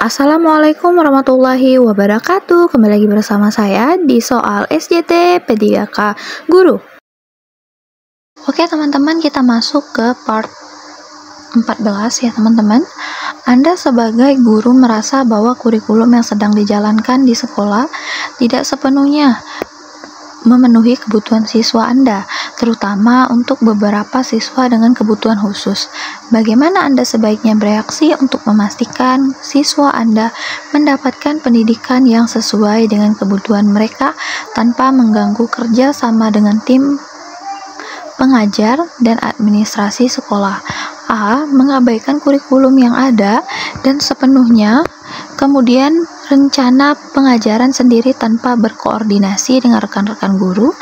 Assalamualaikum warahmatullahi wabarakatuh. Kembali lagi bersama saya di soal SJT P3K Guru. Oke teman-teman, kita masuk ke part 14 ya teman-teman. Anda sebagai guru merasa bahwa kurikulum yang sedang dijalankan di sekolah tidak sepenuhnya memenuhi kebutuhan siswa Anda, terutama untuk beberapa siswa dengan kebutuhan khusus. Bagaimana Anda sebaiknya bereaksi untuk memastikan siswa Anda mendapatkan pendidikan yang sesuai dengan kebutuhan mereka tanpa mengganggu kerja sama dengan tim pengajar dan administrasi sekolah? A. Mengabaikan kurikulum yang ada dan sepenuhnya, kemudian rencana pengajaran sendiri tanpa berkoordinasi dengan rekan-rekan guru.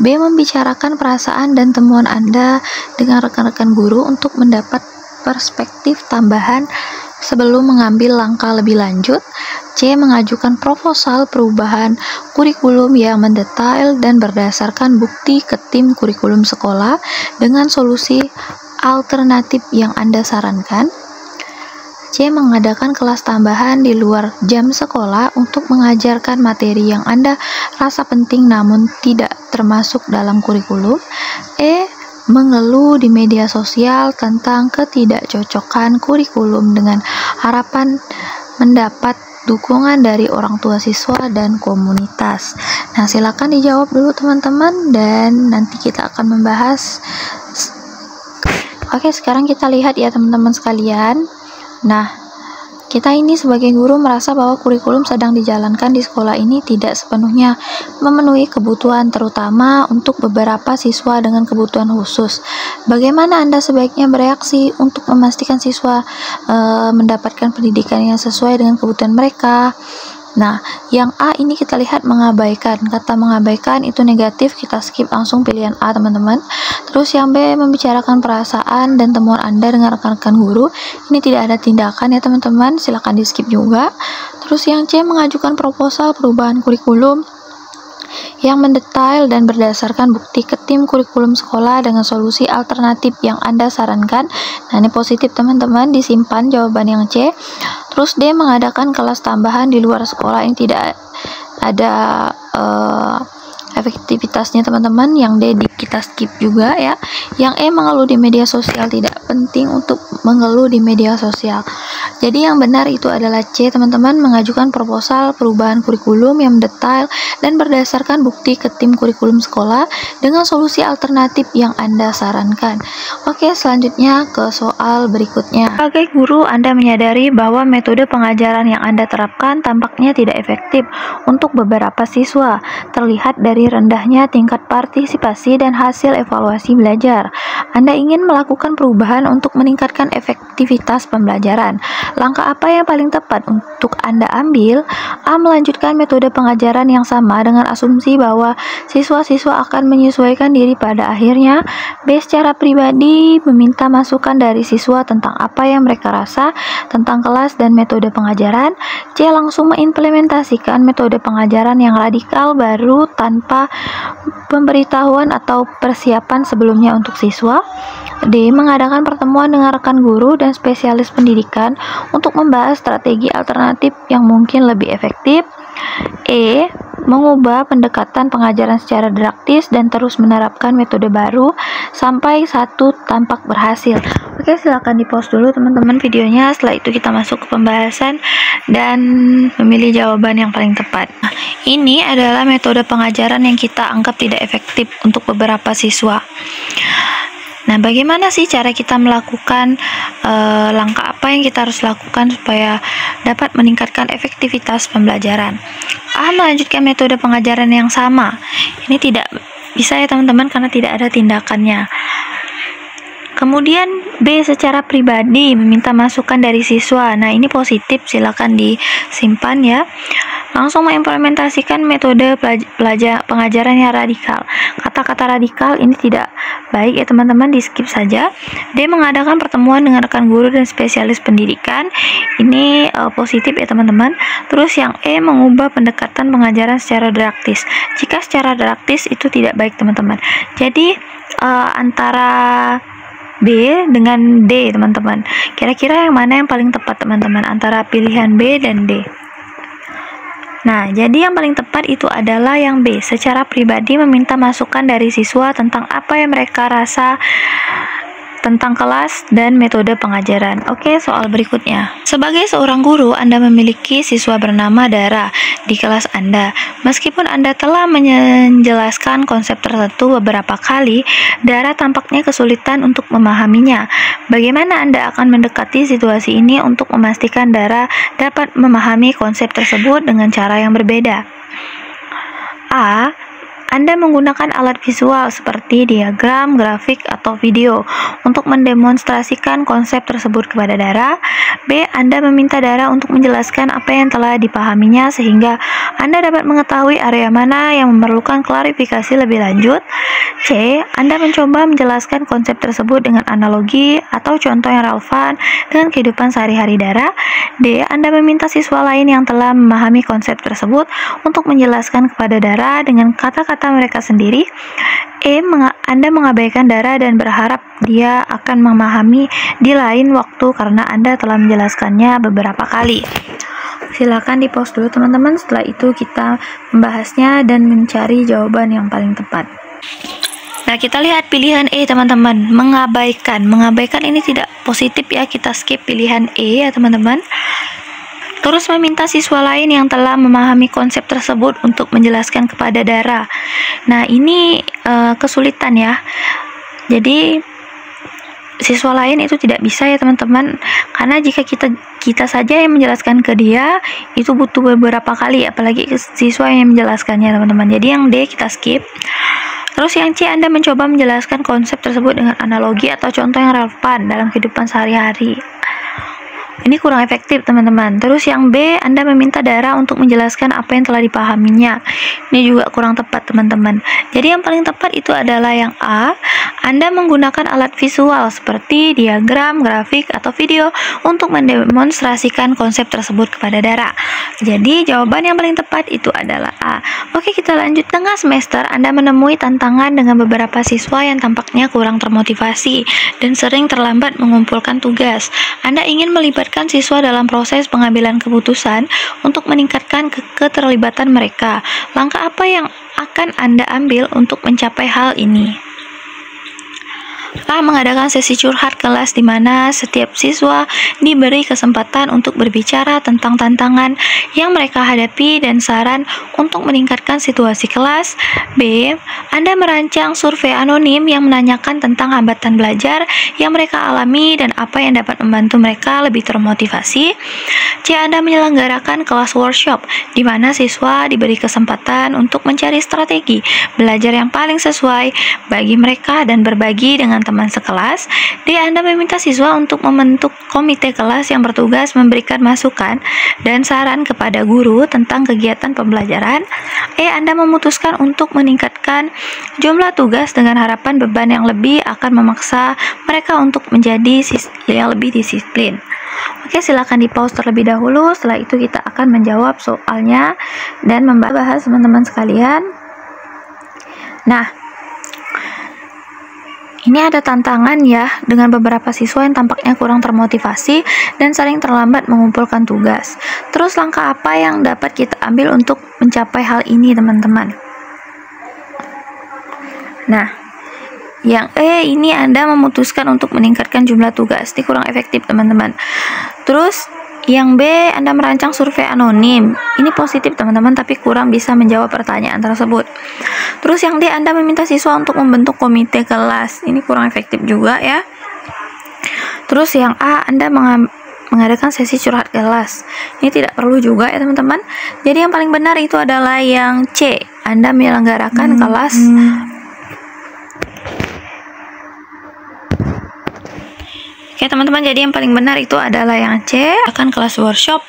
B. Membicarakan perasaan dan temuan Anda dengan rekan-rekan guru untuk mendapat perspektif tambahan sebelum mengambil langkah lebih lanjut. C. Mengajukan proposal perubahan kurikulum yang mendetail dan berdasarkan bukti ke tim kurikulum sekolah dengan solusi alternatif yang Anda sarankan. C. Mengadakan kelas tambahan di luar jam sekolah untuk mengajarkan materi yang Anda rasa penting namun tidak termasuk dalam kurikulum. E. Mengeluh di media sosial tentang ketidakcocokan kurikulum dengan harapan mendapat dukungan dari orang tua siswa dan komunitas. Nah, silakan dijawab dulu teman-teman dan nanti kita akan membahas. Oke, sekarang kita lihat ya teman-teman sekalian. Nah, kita ini sebagai guru merasa bahwa kurikulum sedang dijalankan di sekolah ini tidak sepenuhnya memenuhi kebutuhan, terutama untuk beberapa siswa dengan kebutuhan khusus. Bagaimana Anda sebaiknya bereaksi untuk memastikan siswa mendapatkan pendidikan yang sesuai dengan kebutuhan mereka? Nah, yang A ini kita lihat mengabaikan. Kata mengabaikan itu negatif, kita skip langsung pilihan A teman-teman. Terus yang B, membicarakan perasaan dan temuan Anda dengan rekan-rekan guru. Ini tidak ada tindakan ya teman-teman, silakan di skip juga. Terus yang C, mengajukan proposal perubahan kurikulum yang mendetail dan berdasarkan bukti ke tim kurikulum sekolah dengan solusi alternatif yang Anda sarankan. Nah, ini positif teman-teman, disimpan jawaban yang C. Terus D, mengadakan kelas tambahan di luar sekolah. Ini tidak ada efektivitasnya teman-teman. Yang D kita skip juga ya. Yang E, mengeluh di media sosial. Tidak penting untuk mengeluh di media sosial. Jadi yang benar itu adalah C teman-teman, mengajukan proposal perubahan kurikulum yang mendetail dan berdasarkan bukti ke tim kurikulum sekolah dengan solusi alternatif yang Anda sarankan. Oke, selanjutnya ke soal berikutnya. Sebagai guru, Anda menyadari bahwa metode pengajaran yang Anda terapkan tampaknya tidak efektif untuk beberapa siswa, terlihat dari rendahnya tingkat partisipasi dan hasil evaluasi belajar. Anda ingin melakukan perubahan untuk meningkatkan efektivitas pembelajaran. Langkah apa yang paling tepat untuk Anda ambil? A. Melanjutkan metode pengajaran yang sama dengan asumsi bahwa siswa-siswa akan menyesuaikan diri pada akhirnya. B. Secara pribadi meminta masukan dari siswa tentang apa yang mereka rasa tentang kelas dan metode pengajaran. C. Langsung mengimplementasikan metode pengajaran yang radikal baru tanpa pemberitahuan atau persiapan sebelumnya untuk siswa. D. Mengadakan pertemuan dengan rekan guru dan spesialis pendidikan untuk membahas strategi alternatif yang mungkin lebih efektif. E. Mengubah pendekatan pengajaran secara didaktis dan terus menerapkan metode baru sampai satu tampak berhasil. Oke, silakan di pause dulu teman-teman videonya. Setelah itu kita masuk ke pembahasan dan memilih jawaban yang paling tepat. Nah, ini adalah metode pengajaran yang kita anggap tidak efektif untuk beberapa siswa. Nah, bagaimana sih cara kita melakukan langkah apa yang kita harus lakukan supaya dapat meningkatkan efektivitas pembelajaran? A. Melanjutkan metode pengajaran yang sama. Ini tidak bisa ya teman-teman karena tidak ada tindakannya. Kemudian B. Secara pribadi meminta masukan dari siswa. Nah, ini positif, silakan disimpan ya. Langsung mengimplementasikan metode pengajaran yang radikal. Kata-kata radikal ini tidak baik ya teman-teman, di skip saja. D. Mengadakan pertemuan dengan rekan guru dan spesialis pendidikan. Ini positif ya teman-teman. Terus yang E. Mengubah pendekatan pengajaran secara didaktis. Jika secara didaktis itu tidak baik teman-teman. Jadi antara B dengan D, teman-teman. Kira-kira yang mana yang paling tepat, teman-teman, antara pilihan B dan D? Nah, jadi yang paling tepat itu adalah yang B. Secara pribadi meminta masukan dari siswa tentang apa yang mereka rasa tentang kelas dan metode pengajaran. Oke, soal berikutnya. Sebagai seorang guru, Anda memiliki siswa bernama Dara di kelas Anda. Meskipun Anda telah menjelaskan konsep tertentu beberapa kali, Dara tampaknya kesulitan untuk memahaminya. Bagaimana Anda akan mendekati situasi ini untuk memastikan Dara dapat memahami konsep tersebut dengan cara yang berbeda? A. Anda menggunakan alat visual seperti diagram, grafik, atau video untuk mendemonstrasikan konsep tersebut kepada Dara. B. Anda meminta Dara untuk menjelaskan apa yang telah dipahaminya sehingga Anda dapat mengetahui area mana yang memerlukan klarifikasi lebih lanjut. C. Anda mencoba menjelaskan konsep tersebut dengan analogi atau contoh yang relevan dengan kehidupan sehari-hari Dara. D. Anda meminta siswa lain yang telah memahami konsep tersebut untuk menjelaskan kepada Dara dengan kata-kata mereka sendiri. E. Anda mengabaikan Dara dan berharap dia akan memahami di lain waktu karena Anda telah menjelaskannya beberapa kali. Silakan di pause dulu, teman-teman. Setelah itu kita membahasnya dan mencari jawaban yang paling tepat. Nah, kita lihat pilihan E, teman-teman. Mengabaikan ini tidak positif ya, kita skip pilihan E ya, teman-teman. Terus meminta siswa lain yang telah memahami konsep tersebut untuk menjelaskan kepada Dara. Nah, ini kesulitan ya. Jadi siswa lain itu tidak bisa ya, teman-teman, karena jika kita saja yang menjelaskan ke dia itu butuh beberapa kali, apalagi siswa yang menjelaskannya, teman-teman. Jadi yang D kita skip. Terus yang C, Anda mencoba menjelaskan konsep tersebut dengan analogi atau contoh yang relevan dalam kehidupan sehari-hari. Ini kurang efektif, teman-teman. Terus yang B, Anda meminta Dara untuk menjelaskan apa yang telah dipahaminya. Ini juga kurang tepat, teman-teman. Jadi yang paling tepat itu adalah yang A. Anda menggunakan alat visual seperti diagram, grafik, atau video untuk mendemonstrasikan konsep tersebut kepada Dara. Jadi jawaban yang paling tepat itu adalah A. Oke, kita lanjut. Tengah semester, Anda menemui tantangan dengan beberapa siswa yang tampaknya kurang termotivasi dan sering terlambat mengumpulkan tugas. Anda ingin melibatkan siswa dalam proses pengambilan keputusan untuk meningkatkan keterlibatan mereka. Langkah apa yang akan Anda ambil untuk mencapai hal ini? A. Mengadakan sesi curhat kelas di mana setiap siswa diberi kesempatan untuk berbicara tentang tantangan yang mereka hadapi dan saran untuk meningkatkan situasi kelas. B. Anda merancang survei anonim yang menanyakan tentang hambatan belajar yang mereka alami dan apa yang dapat membantu mereka lebih termotivasi. C. Anda menyelenggarakan kelas workshop di mana siswa diberi kesempatan untuk mencari strategi belajar yang paling sesuai bagi mereka dan berbagi dengan teman sekelas. D. Anda meminta siswa untuk membentuk komite kelas yang bertugas memberikan masukan dan saran kepada guru tentang kegiatan pembelajaran. E. Anda memutuskan untuk meningkatkan jumlah tugas dengan harapan beban yang lebih akan memaksa mereka untuk menjadi yang lebih disiplin. Oke, silakan di pause terlebih dahulu. Setelah itu kita akan menjawab soalnya dan membahas, teman-teman sekalian. Nah, ini ada tantangan ya, dengan beberapa siswa yang tampaknya kurang termotivasi dan sering terlambat mengumpulkan tugas. Terus langkah apa yang dapat kita ambil untuk mencapai hal ini, teman-teman? Nah, yang E ini Anda memutuskan untuk meningkatkan jumlah tugas. Ini kurang efektif, teman-teman. Terus yang B, Anda merancang survei anonim. Ini positif, teman-teman, tapi kurang bisa menjawab pertanyaan tersebut. Terus yang D, Anda meminta siswa untuk membentuk komite kelas. Ini kurang efektif juga ya. Terus yang A, Anda mengadakan sesi curhat kelas. Ini tidak perlu juga ya, teman-teman. Jadi yang paling benar itu adalah yang C, Anda menyelenggarakan kelas. Oke, teman-teman, jadi yang paling benar itu adalah yang C, akan kelas workshop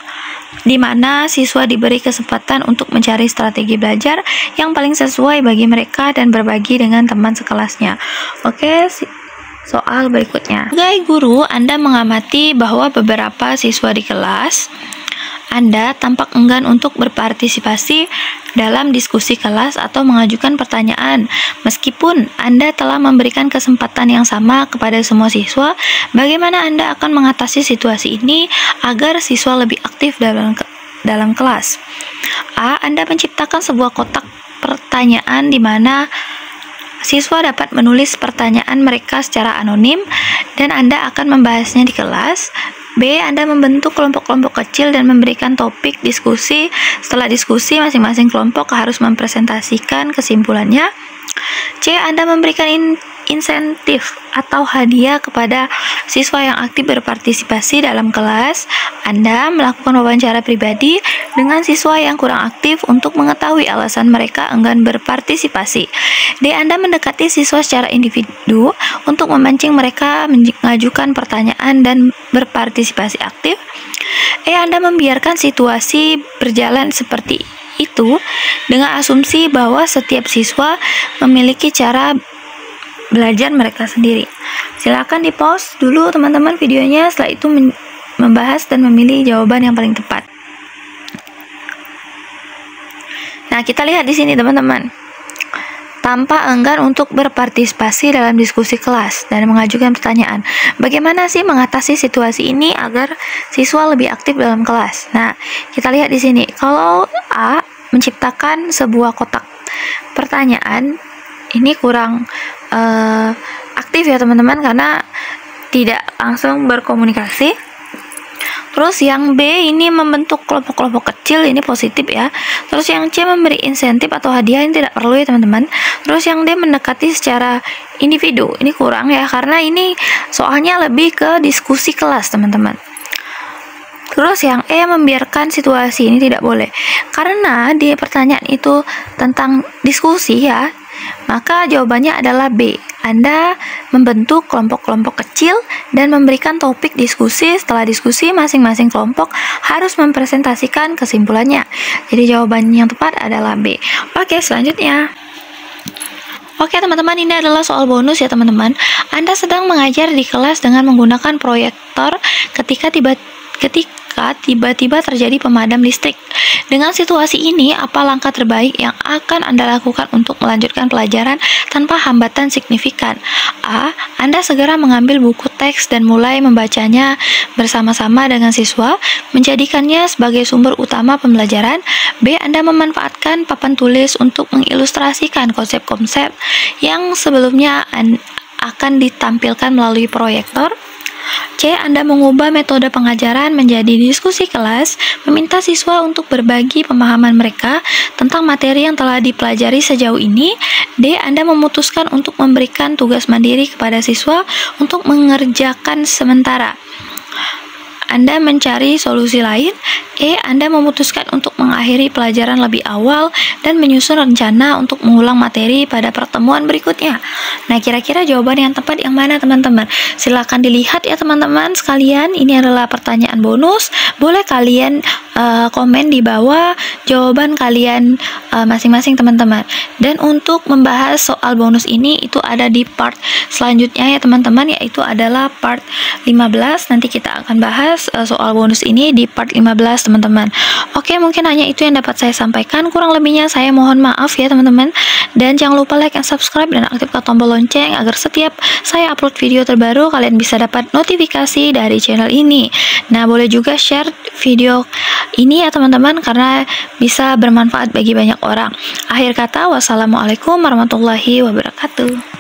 di mana siswa diberi kesempatan untuk mencari strategi belajar yang paling sesuai bagi mereka dan berbagi dengan teman sekelasnya. Oke, soal berikutnya. Sebagai guru, Anda mengamati bahwa beberapa siswa di kelas Anda tampak enggan untuk berpartisipasi dalam diskusi kelas atau mengajukan pertanyaan. Meskipun Anda telah memberikan kesempatan yang sama kepada semua siswa, bagaimana Anda akan mengatasi situasi ini agar siswa lebih aktif dalam kelas? A. Anda menciptakan sebuah kotak pertanyaan di mana siswa dapat menulis pertanyaan mereka secara anonim dan Anda akan membahasnya di kelas. B. Anda membentuk kelompok-kelompok kecil dan memberikan topik diskusi. Setelah diskusi, masing-masing kelompok harus mempresentasikan kesimpulannya. C. Anda memberikan insentif atau hadiah kepada siswa yang aktif berpartisipasi dalam kelas. Anda melakukan wawancara pribadi dengan siswa yang kurang aktif untuk mengetahui alasan mereka enggan berpartisipasi. D. Anda mendekati siswa secara individu untuk memancing mereka mengajukan pertanyaan dan berpartisipasi aktif. E. Anda membiarkan situasi berjalan seperti itu dengan asumsi bahwa setiap siswa memiliki cara belajar mereka sendiri. Silakan di pause dulu teman-teman videonya, setelah itu membahas dan memilih jawaban yang paling tepat. Nah, kita lihat di sini teman-teman. Tanpa enggan untuk berpartisipasi dalam diskusi kelas dan mengajukan pertanyaan. Bagaimana sih mengatasi situasi ini agar siswa lebih aktif dalam kelas? Nah, kita lihat di sini. Kalau A menciptakan sebuah kotak pertanyaan, ini kurang aktif ya teman-teman karena tidak langsung berkomunikasi. Terus yang B ini membentuk kelompok-kelompok kecil, ini positif ya. Terus yang C memberi insentif atau hadiah, ini tidak perlu ya teman-teman. Terus yang D mendekati secara individu, ini kurang ya karena ini soalnya lebih ke diskusi kelas teman-teman. Terus yang E membiarkan situasi, ini tidak boleh karena di pertanyaan itu tentang diskusi ya, maka jawabannya adalah B. Anda membentuk kelompok-kelompok kecil dan memberikan topik diskusi. Setelah diskusi, masing-masing kelompok harus mempresentasikan kesimpulannya. Jadi jawaban yang tepat adalah B. Oke, selanjutnya. Oke teman-teman, ini adalah soal bonus ya teman-teman. Anda sedang mengajar di kelas dengan menggunakan proyektor ketika tiba-tiba terjadi pemadam listrik. Dengan situasi ini, apa langkah terbaik yang akan Anda lakukan untuk melanjutkan pelajaran tanpa hambatan signifikan? A. Anda segera mengambil buku teks dan mulai membacanya bersama-sama dengan siswa, menjadikannya sebagai sumber utama pembelajaran. B. Anda memanfaatkan papan tulis untuk mengilustrasikan konsep-konsep yang sebelumnya akan ditampilkan melalui proyektor. C. Anda mengubah metode pengajaran menjadi diskusi kelas, meminta siswa untuk berbagi pemahaman mereka tentang materi yang telah dipelajari sejauh ini. D. Anda memutuskan untuk memberikan tugas mandiri kepada siswa untuk mengerjakan sementara. Anda mencari solusi lain. E. Anda memutuskan untuk mengakhiri pelajaran lebih awal dan menyusun rencana untuk mengulang materi pada pertemuan berikutnya. Nah, kira-kira jawaban yang tepat yang mana teman-teman? Silakan dilihat ya teman-teman sekalian. Ini adalah pertanyaan bonus. Boleh kalian komen di bawah jawaban kalian masing-masing teman-teman. Dan untuk membahas soal bonus ini itu ada di part selanjutnya ya teman-teman, yaitu adalah part 15. Nanti kita akan bahas soal bonus ini di part 15 teman-teman. Oke, mungkin hanya itu yang dapat saya sampaikan. Kurang lebihnya saya mohon maaf ya teman-teman. Dan jangan lupa like dan subscribe dan aktifkan tombol lonceng agar setiap saya upload video terbaru kalian bisa dapat notifikasi dari channel ini. Nah, boleh juga share video ini ya teman-teman karena bisa bermanfaat bagi banyak orang. Akhir kata, wassalamualaikum warahmatullahi wabarakatuh.